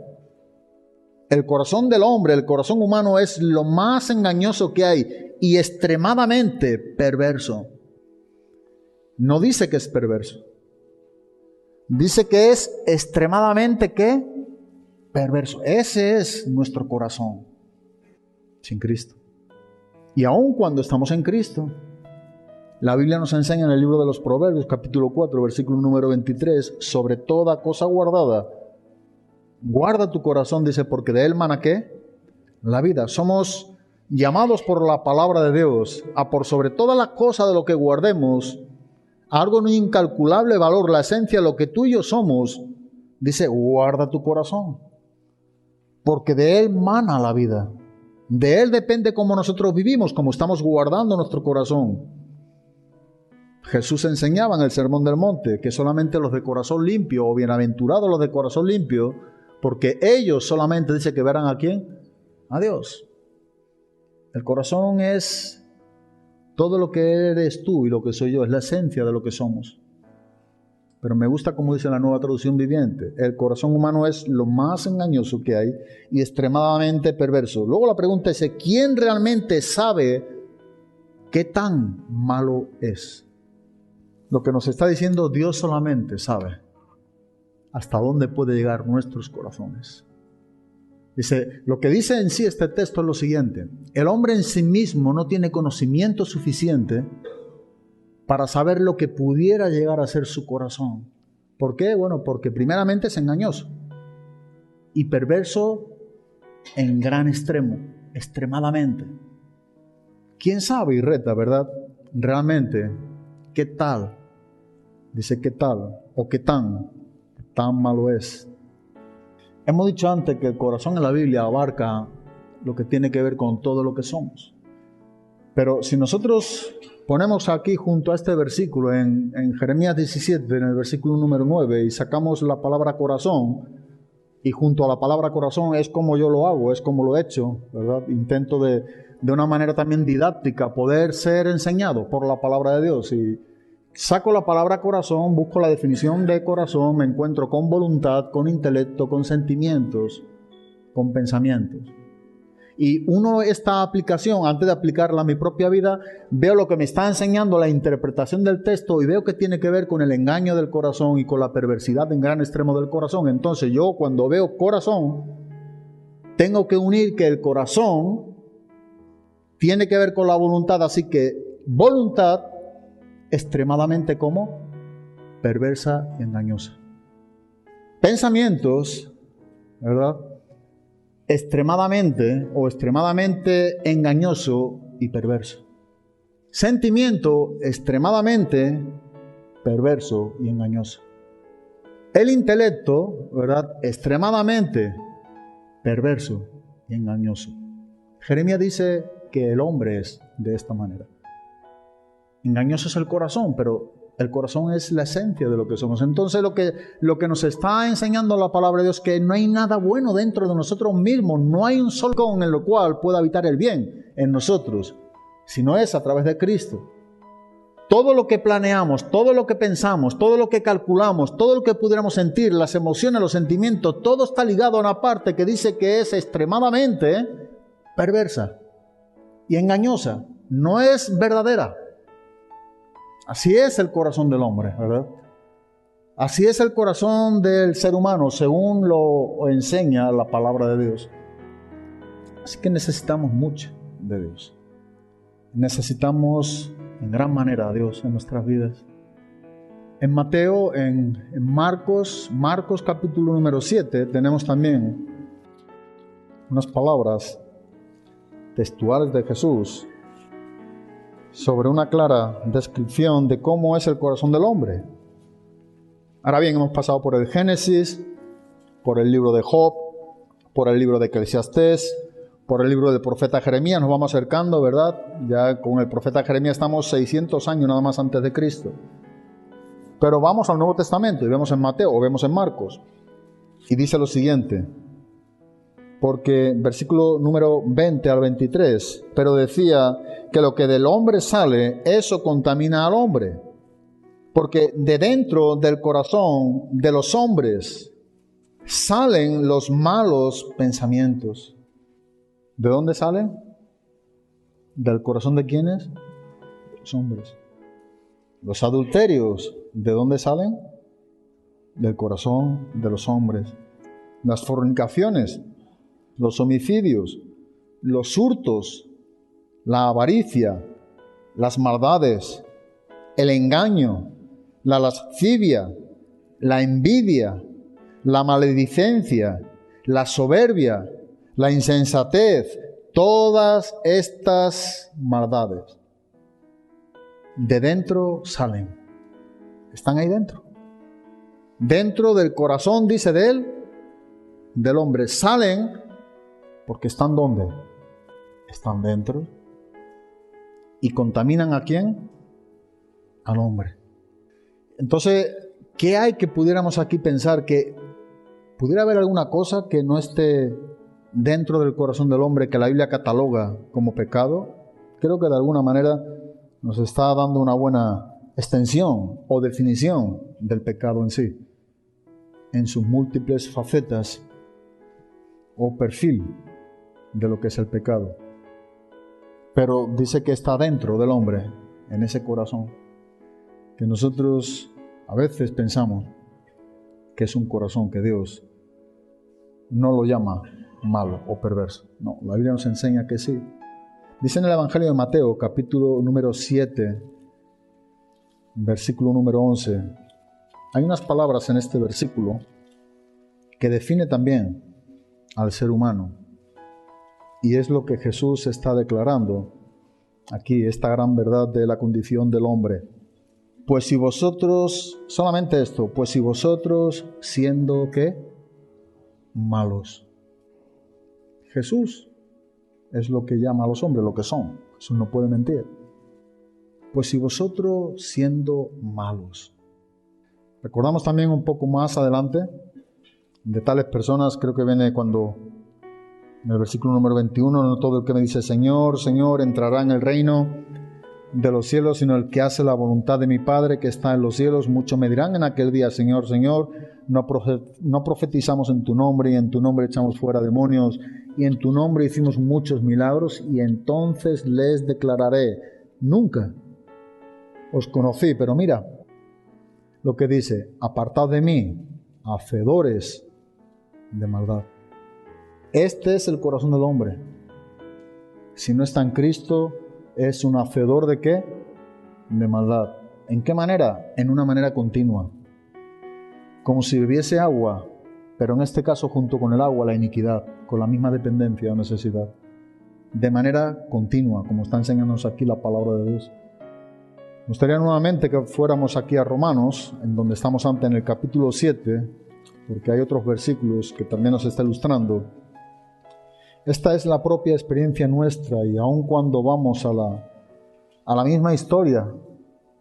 El corazón del hombre, el corazón humano es lo más engañoso que hay y extremadamente perverso. No dice que es perverso. Dice que es extremadamente ¿qué? Perverso. Ese es nuestro corazón sin Cristo. Y aun cuando estamos en Cristo, la Biblia nos enseña en el libro de los Proverbios, capítulo 4, versículo número 23, sobre toda cosa guardada, guarda tu corazón, dice, porque de él mana ¿qué? La vida. Somos llamados por la palabra de Dios a por sobre todas las cosas de lo que guardemos, algo de un incalculable valor, la esencia, lo que tú y yo somos, dice, guarda tu corazón, porque de él mana la vida. De él depende cómo nosotros vivimos, cómo estamos guardando nuestro corazón. Jesús enseñaba en el Sermón del Monte que solamente los de corazón limpio, o bienaventurados los de corazón limpio, porque ellos solamente dice que verán ¿a quién? A Dios. El corazón es todo lo que eres tú y lo que soy yo, es la esencia de lo que somos. Pero me gusta como dice la Nueva Traducción Viviente, el corazón humano es lo más engañoso que hay y extremadamente perverso. Luego la pregunta es, ¿quién realmente sabe qué tan malo es? Lo que nos está diciendo, Dios solamente sabe hasta dónde puede llegar nuestros corazones. Dice, lo que dice en sí este texto es lo siguiente: el hombre en sí mismo no tiene conocimiento suficiente para saber lo que pudiera llegar a ser su corazón. ¿Por qué? Bueno, porque primeramente es engañoso y perverso en gran extremo, extremadamente. ¿Quién sabe y reta, verdad? Realmente, ¿qué tal? Dice, ¿qué tal? ¿O qué tan malo es? Hemos dicho antes que el corazón en la Biblia abarca lo que tiene que ver con todo lo que somos. Pero si nosotros ponemos aquí junto a este versículo en Jeremías 17, en el versículo número 9, y sacamos la palabra corazón, y junto a la palabra corazón es como yo lo hago, es como lo he hecho, ¿verdad? Intento de una manera también didáctica poder ser enseñado por la palabra de Dios. Y saco la palabra corazón, busco la definición de corazón, me encuentro con voluntad, con intelecto, con sentimientos, con pensamientos. Y uno, esta aplicación, antes de aplicarla a mi propia vida, veo lo que me está enseñando la interpretación del texto y veo que tiene que ver con el engaño del corazón y con la perversidad en gran extremo del corazón. Entonces yo, cuando veo corazón, tengo que unir que el corazón tiene que ver con la voluntad, así que voluntad extremadamente como perversa y engañosa. Pensamientos, ¿verdad? Extremadamente engañoso y perverso. Sentimiento extremadamente perverso y engañoso. El intelecto, ¿verdad? Extremadamente perverso y engañoso. Jeremías dice que el hombre es de esta manera. Engañoso es el corazón, pero el corazón es la esencia de lo que somos. Entonces lo que nos está enseñando la palabra de Dios es que no hay nada bueno dentro de nosotros mismos. No hay un solo con en lo cual pueda habitar el bien en nosotros, sino es a través de Cristo. Todo lo que planeamos, todo lo que pensamos, todo lo que calculamos, todo lo que pudiéramos sentir, las emociones, los sentimientos, todo está ligado a una parte que dice que es extremadamente perversa y engañosa. No es verdadera. Así es el corazón del hombre, ¿verdad? Así es el corazón del ser humano, según lo enseña la palabra de Dios. Así que necesitamos mucho de Dios. Necesitamos en gran manera a Dios en nuestras vidas. En Mateo, en Marcos capítulo número 7, tenemos también unas palabras textuales de Jesús sobre una clara descripción de cómo es el corazón del hombre. Ahora bien, hemos pasado por el Génesis, por el libro de Job, por el libro de Eclesiastés, por el libro del profeta Jeremías, nos vamos acercando, ¿verdad? Ya con el profeta Jeremías estamos 600 años nada más antes de Cristo. Pero vamos al Nuevo Testamento y vemos en Mateo o vemos en Marcos. Y dice lo siguiente, porque versículo número 20 al 23, pero decía que lo que del hombre sale, eso contamina al hombre. Porque de dentro del corazón de los hombres salen los malos pensamientos. ¿De dónde salen? ¿Del corazón de quiénes? De los hombres. Los adulterios, ¿de dónde salen? Del corazón de los hombres. Las fornicaciones, los homicidios, los hurtos, la avaricia, las maldades, el engaño, la lascivia, la envidia, la maledicencia, la soberbia, la insensatez, todas estas maldades de dentro salen. Están ahí dentro. Dentro del corazón, dice de él, del hombre. Salen porque están ¿dónde? Están dentro. ¿Y contaminan a quién? Al hombre. Entonces, ¿qué hay que pudiéramos aquí pensar? Que pudiera haber alguna cosa que no esté dentro del corazón del hombre que la Biblia cataloga como pecado. Creo que de alguna manera nos está dando una buena extensión o definición del pecado en sí, en sus múltiples facetas o perfil de lo que es el pecado. Pero dice que está dentro del hombre, en ese corazón, que nosotros a veces pensamos que es un corazón que Dios no lo llama malo o perverso. No, la Biblia nos enseña que sí. Dice en el Evangelio de Mateo, capítulo número 7, versículo número 11. Hay unas palabras en este versículo que define también al ser humano. Y es lo que Jesús está declarando aquí, esta gran verdad de la condición del hombre. Pues si vosotros, solamente esto, pues si vosotros siendo ¿qué? Malos. Jesús es lo que llama a los hombres, lo que son. Jesús no puede mentir. Pues si vosotros siendo malos. Recordamos también un poco más adelante de tales personas, creo que viene cuando en el versículo número 21, no todo el que me dice Señor, Señor, entrará en el reino de los cielos, sino el que hace la voluntad de mi Padre que está en los cielos. Muchos me dirán en aquel día, Señor, Señor, no profetizamos en tu nombre, y en tu nombre echamos fuera demonios, y en tu nombre hicimos muchos milagros, y entonces les declararé, nunca os conocí. Pero mira lo que dice, apartad de mí, hacedores de maldad. Este es el corazón del hombre. Si no está en Cristo, es un hacedor de ¿qué? De maldad. ¿En qué manera? En una manera continua. Como si bebiese agua, pero en este caso junto con el agua la iniquidad, con la misma dependencia o necesidad. De manera continua, como está enseñándonos aquí la palabra de Dios. Me gustaría nuevamente que fuéramos aquí a Romanos, en donde estamos antes en el capítulo 7, porque hay otros versículos que también nos está ilustrando. Esta es la propia experiencia nuestra, y aun cuando vamos a la misma historia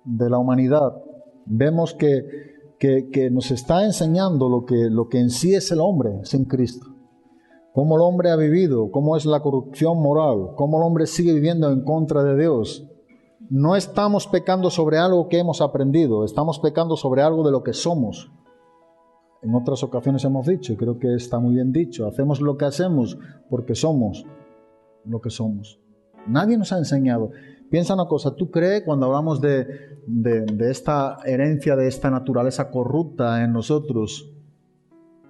de la humanidad, vemos que nos está enseñando lo que en sí es el hombre sin Cristo. Cómo el hombre ha vivido, cómo es la corrupción moral, cómo el hombre sigue viviendo en contra de Dios. No estamos pecando sobre algo que hemos aprendido, estamos pecando sobre algo de lo que somos. En otras ocasiones hemos dicho, y creo que está muy bien dicho, hacemos lo que hacemos porque somos lo que somos. Nadie nos ha enseñado. Piensa una cosa, ¿tú crees cuando hablamos de esta herencia, de esta naturaleza corrupta en nosotros,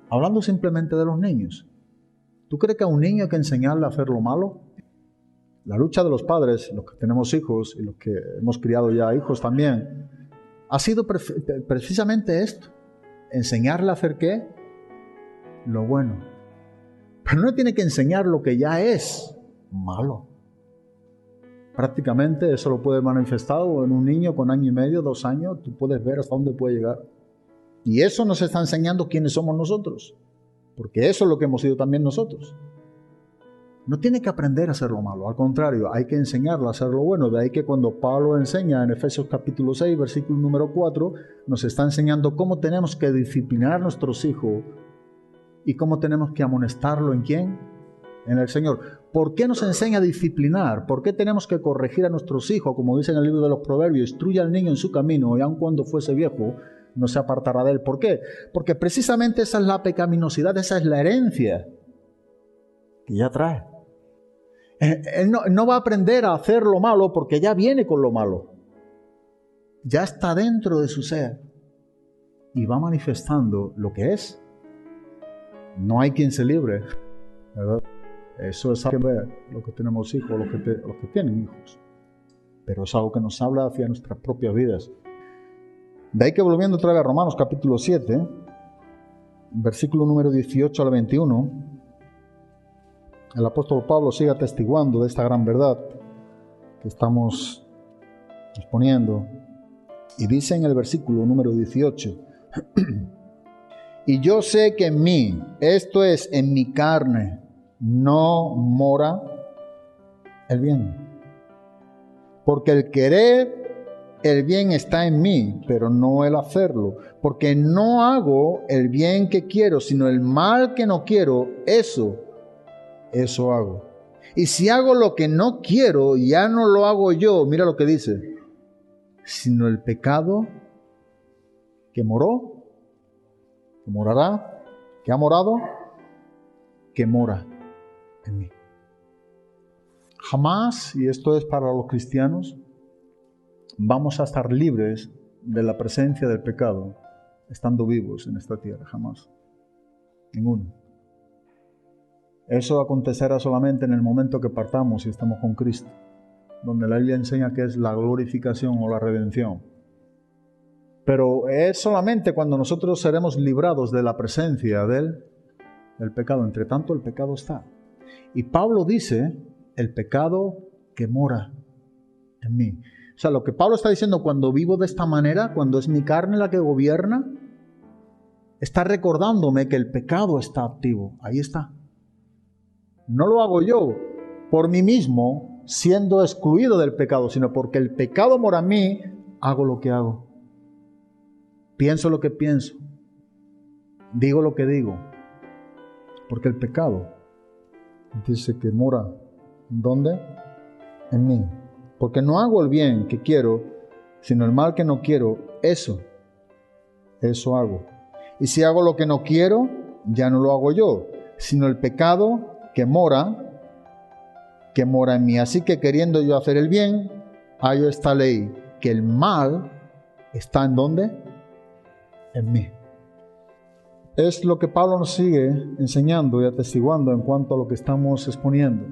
hablando simplemente de los niños? ¿Tú crees que a un niño hay que enseñarle a hacer lo malo? La lucha de los padres, los que tenemos hijos y los que hemos criado ya hijos también, ha sido precisamente esto. Enseñarle a hacer ¿qué? Lo bueno. Pero no tiene que enseñar lo que ya es malo. Prácticamente eso lo puede manifestar en un niño con 1 año y medio, 2 años, tú puedes ver hasta dónde puede llegar. Y eso nos está enseñando quiénes somos nosotros, porque eso es lo que hemos sido también nosotros. No tiene que aprender a hacer lo malo, al contrario, hay que enseñarle a hacer lo bueno. De ahí que cuando Pablo enseña en Efesios capítulo 6, versículo número 4, nos está enseñando cómo tenemos que disciplinar a nuestros hijos y cómo tenemos que amonestarlo ¿en quién? En el Señor. ¿Por qué nos enseña a disciplinar? ¿Por qué tenemos que corregir a nuestros hijos? Como dice en el libro de los Proverbios, instruye al niño en su camino y aun cuando fuese viejo, no se apartará de él. ¿Por qué? Porque precisamente esa es la pecaminosidad, esa es la herencia que ya trae. Él no va a aprender a hacer lo malo porque ya viene con lo malo. Ya está dentro de su ser y va manifestando lo que es. No hay quien se libre, ¿verdad? Eso es algo que ver, los que tenemos hijos, los que tienen hijos. Pero es algo que nos habla hacia nuestras propias vidas. De ahí que volviendo otra vez a Romanos capítulo 7, versículo número 18 al 21, el apóstol Pablo sigue atestiguando de esta gran verdad que estamos exponiendo. Y dice en el versículo número 18, y yo sé que en mí, esto es, en mi carne, no mora el bien. Porque el querer el bien está en mí, pero no el hacerlo. Porque no hago el bien que quiero, sino el mal que no quiero, eso hago. Y si hago lo que no quiero, ya no lo hago yo, mira lo que dice, sino el pecado que moró, que morará, que ha morado, que mora en mí. Jamás, y esto es para los cristianos, vamos a estar libres de la presencia del pecado estando vivos en esta tierra, jamás. Ninguno. Eso acontecerá solamente en el momento que partamos y estamos con Cristo, donde la Biblia enseña que es la glorificación o la redención. Pero es solamente cuando nosotros seremos librados de la presencia del pecado. Entre tanto, el pecado está. Y Pablo dice, el pecado que mora en mí. O sea, lo que Pablo está diciendo, cuando vivo de esta manera, cuando es mi carne la que gobierna, está recordándome que el pecado está activo. Ahí está. No lo hago yo por mí mismo, siendo excluido del pecado, sino porque el pecado mora en mí, hago lo que hago. Pienso lo que pienso. Digo lo que digo. Porque el pecado dice que mora, ¿dónde? En mí. Porque no hago el bien que quiero, sino el mal que no quiero, eso hago. Y si hago lo que no quiero, ya no lo hago yo, sino el pecado que mora en mí. Así que queriendo yo hacer el bien, hallo esta ley, que el mal está ¿en dónde? En mí. Es lo que Pablo nos sigue enseñando y atestiguando en cuanto a lo que estamos exponiendo.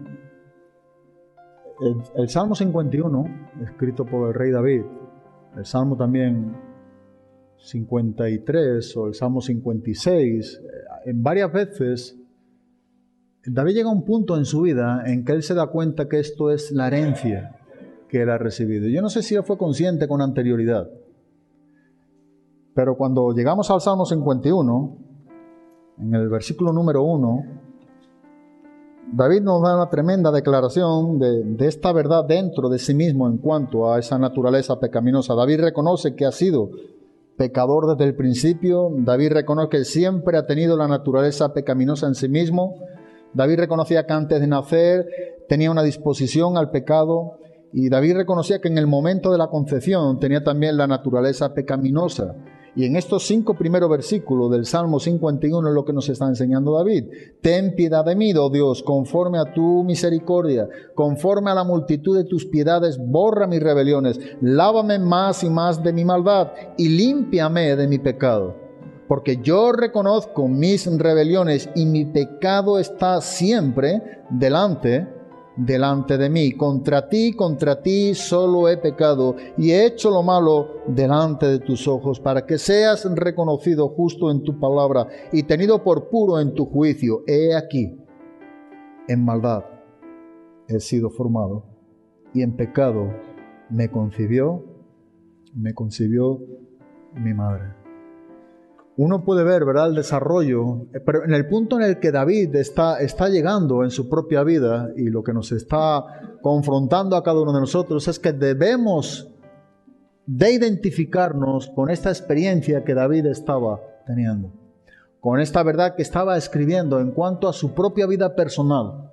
El Salmo 51, escrito por el rey David, el Salmo también 53 o el Salmo 56, en varias veces David llega a un punto en su vida en que él se da cuenta que esto es la herencia que él ha recibido. Yo no sé si él fue consciente con anterioridad, pero cuando llegamos al Salmo 51, en el versículo número 1, David nos da una tremenda declaración de esta verdad dentro de sí mismo en cuanto a esa naturaleza pecaminosa. David reconoce que ha sido pecador desde el principio. David reconoce que siempre ha tenido la naturaleza pecaminosa en sí mismo. David reconocía que antes de nacer tenía una disposición al pecado. Y David reconocía que en el momento de la concepción tenía también la naturaleza pecaminosa. Y en estos 5 primeros versículos del Salmo 51 es lo que nos está enseñando David. Ten piedad de mí, oh Dios, conforme a tu misericordia, conforme a la multitud de tus piedades, borra mis rebeliones, lávame más y más de mi maldad y límpiame de mi pecado. Porque yo reconozco mis rebeliones y mi pecado está siempre delante de mí. Contra ti solo he pecado y he hecho lo malo delante de tus ojos, para que seas reconocido justo en tu palabra y tenido por puro en tu juicio. He aquí, en maldad he sido formado y en pecado me concibió mi madre. Uno puede ver, ¿verdad?, el desarrollo, pero en el punto en el que David está llegando en su propia vida, y lo que nos está confrontando a cada uno de nosotros es que debemos de identificarnos con esta experiencia que David estaba teniendo, con esta verdad que estaba escribiendo en cuanto a su propia vida personal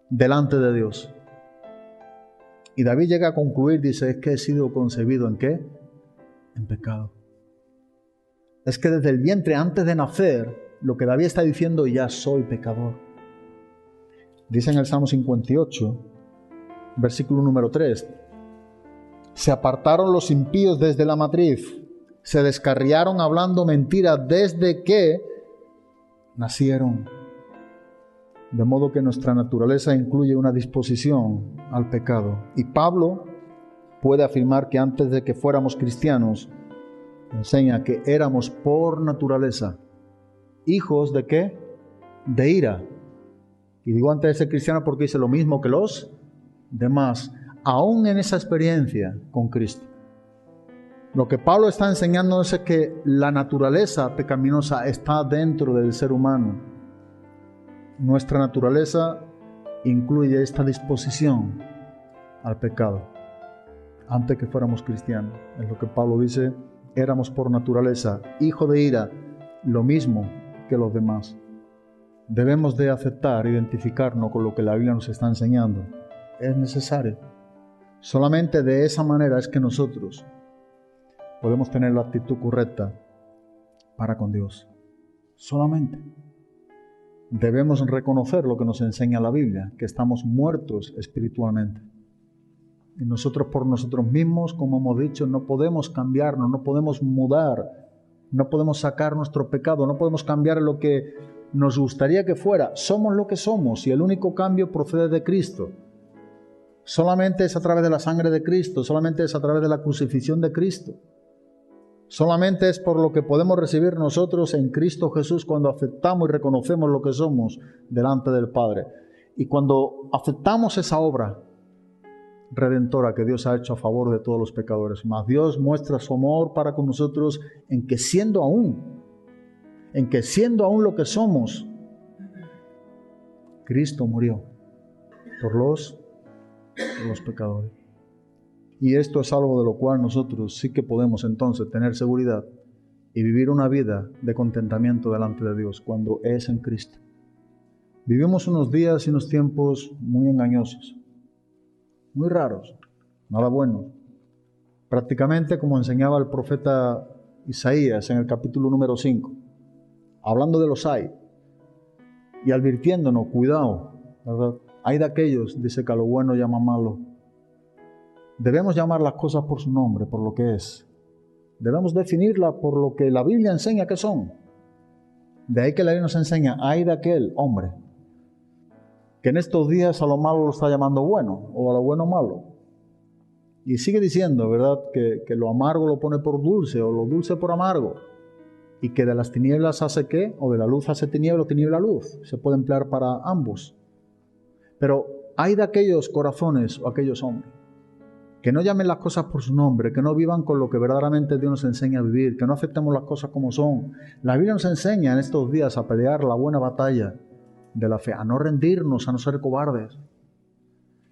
delante de Dios. Y David llega a concluir, dice, es que he sido concebido ¿en qué? En pecado. Es que desde el vientre, antes de nacer, lo que David está diciendo, ya soy pecador. Dice en el Salmo 58, versículo número 3, se apartaron los impíos desde la matriz, se descarriaron hablando mentiras desde que nacieron. De modo que nuestra naturaleza incluye una disposición al pecado. Y Pablo puede afirmar que antes de que fuéramos cristianos, enseña que éramos por naturaleza hijos de ¿qué? De ira. Y digo antes de ser cristiano porque dice lo mismo que los demás, aún en esa experiencia con Cristo. Lo que Pablo está enseñando es que la naturaleza pecaminosa está dentro del ser humano. Nuestra naturaleza incluye esta disposición al pecado antes que fuéramos cristianos. Es lo que Pablo dice. Éramos por naturaleza hijo de ira, lo mismo que los demás. Debemos de aceptar, identificarnos con lo que la Biblia nos está enseñando. Es necesario. Solamente de esa manera es que nosotros podemos tener la actitud correcta para con Dios. Solamente. Debemos reconocer lo que nos enseña la Biblia, que estamos muertos espiritualmente. Y nosotros por nosotros mismos, como hemos dicho, no podemos cambiarnos, no podemos mudar, no podemos sacar nuestro pecado, no podemos cambiar lo que nos gustaría que fuera. Somos lo que somos y el único cambio procede de Cristo. Solamente es a través de la sangre de Cristo, solamente es a través de la crucifixión de Cristo. Solamente es por lo que podemos recibir nosotros en Cristo Jesús cuando aceptamos y reconocemos lo que somos delante del Padre. Y cuando aceptamos esa obra redentora que Dios ha hecho a favor de todos los pecadores. Mas Dios muestra su amor para con nosotros en que siendo aún lo que somos, Cristo murió por los pecadores. Y esto es algo de lo cual nosotros sí que podemos entonces tener seguridad y vivir una vida de contentamiento delante de Dios cuando es en Cristo. Vivimos unos días y unos tiempos muy engañosos, muy raros, nada bueno. Prácticamente como enseñaba el profeta Isaías en el capítulo número 5, hablando de los hay y advirtiéndonos, cuidado, ¿verdad? Hay de aquellos, dice, que a lo bueno llama malo. Debemos llamar las cosas por su nombre, por lo que es. Debemos definirlas por lo que la Biblia enseña que son. De ahí que la Biblia nos enseña, hay de aquel hombre que en estos días a lo malo lo está llamando bueno, o a lo bueno malo. Y sigue diciendo, ¿verdad?, que lo amargo lo pone por dulce, o lo dulce por amargo. Y que de las tinieblas hace ¿qué? O de la luz hace tiniebla, o tiniebla luz. Se puede emplear para ambos. Pero hay de aquellos corazones o aquellos hombres que no llamen las cosas por su nombre, que no vivan con lo que verdaderamente Dios nos enseña a vivir, que no aceptemos las cosas como son. La Biblia nos enseña en estos días a pelear la buena batalla de la fe, a no rendirnos, a no ser cobardes.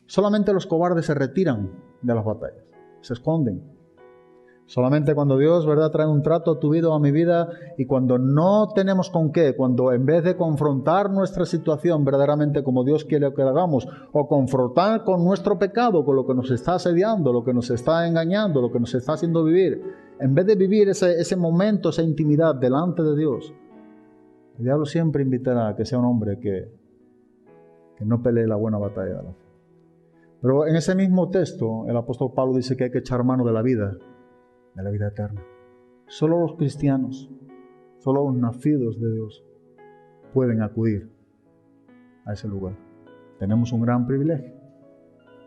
Solamente los cobardes se retiran de las batallas, se esconden. Solamente cuando Dios, ¿verdad?, trae un trato a tu vida o a mi vida, y cuando no tenemos con qué, cuando en vez de confrontar nuestra situación verdaderamente como Dios quiere que lo hagamos, o confrontar con nuestro pecado, con lo que nos está asediando, lo que nos está engañando, lo que nos está haciendo vivir, en vez de vivir ese momento, esa intimidad delante de Dios, el diablo siempre invitará a que sea un hombre que no pelee la buena batalla de la fe. Pero en ese mismo texto, el apóstol Pablo dice que hay que echar mano de la vida eterna. Solo los cristianos, solo los nacidos de Dios pueden acudir a ese lugar. Tenemos un gran privilegio.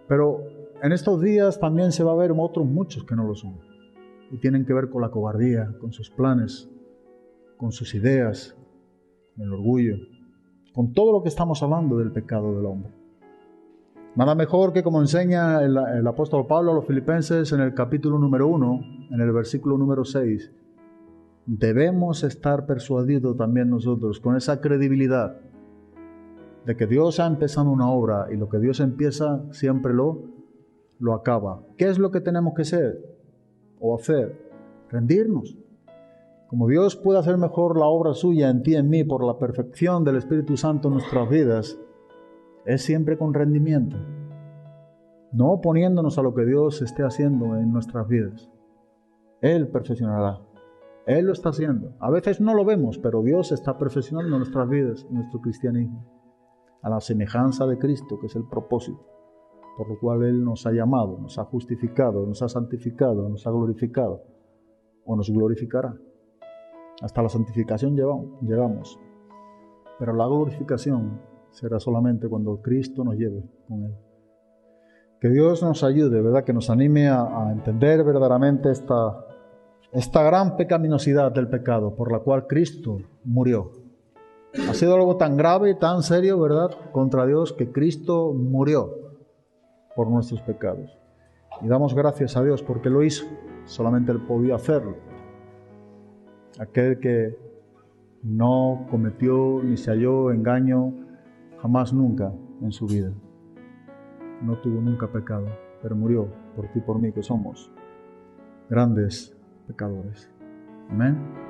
Pero en estos días también se va a ver otros muchos que no lo son. Y tienen que ver con la cobardía, con sus planes, con sus ideas, con el orgullo, con todo lo que estamos hablando del pecado del hombre. Nada mejor que, como enseña el apóstol Pablo a los filipenses en el capítulo número 1, en el versículo número 6, debemos estar persuadidos también nosotros con esa credibilidad de que Dios ha empezado una obra y lo que Dios empieza siempre lo acaba. ¿Qué es lo que tenemos que ser o hacer? Rendirnos. Como Dios puede hacer mejor la obra suya en ti y en mí por la perfección del Espíritu Santo en nuestras vidas, es siempre con rendimiento, no oponiéndonos a lo que Dios esté haciendo en nuestras vidas. Él perfeccionará, Él lo está haciendo. A veces no lo vemos, pero Dios está perfeccionando nuestras vidas, nuestro cristianismo, a la semejanza de Cristo, que es el propósito por lo cual Él nos ha llamado, nos ha justificado, nos ha santificado, nos ha glorificado, o nos glorificará. Hasta la santificación llegamos, pero la glorificación será solamente cuando Cristo nos lleve con Él. Que Dios nos ayude, ¿verdad? Que nos anime a entender verdaderamente esta gran pecaminosidad del pecado por la cual Cristo murió. Ha sido algo tan grave y tan serio, ¿verdad?, contra Dios, que Cristo murió por nuestros pecados. Y damos gracias a Dios porque lo hizo. Solamente Él podía hacerlo. Aquel que no cometió ni se halló engaño jamás nunca en su vida. No tuvo nunca pecado, pero murió por ti y por mí, que somos grandes pecadores. Amén.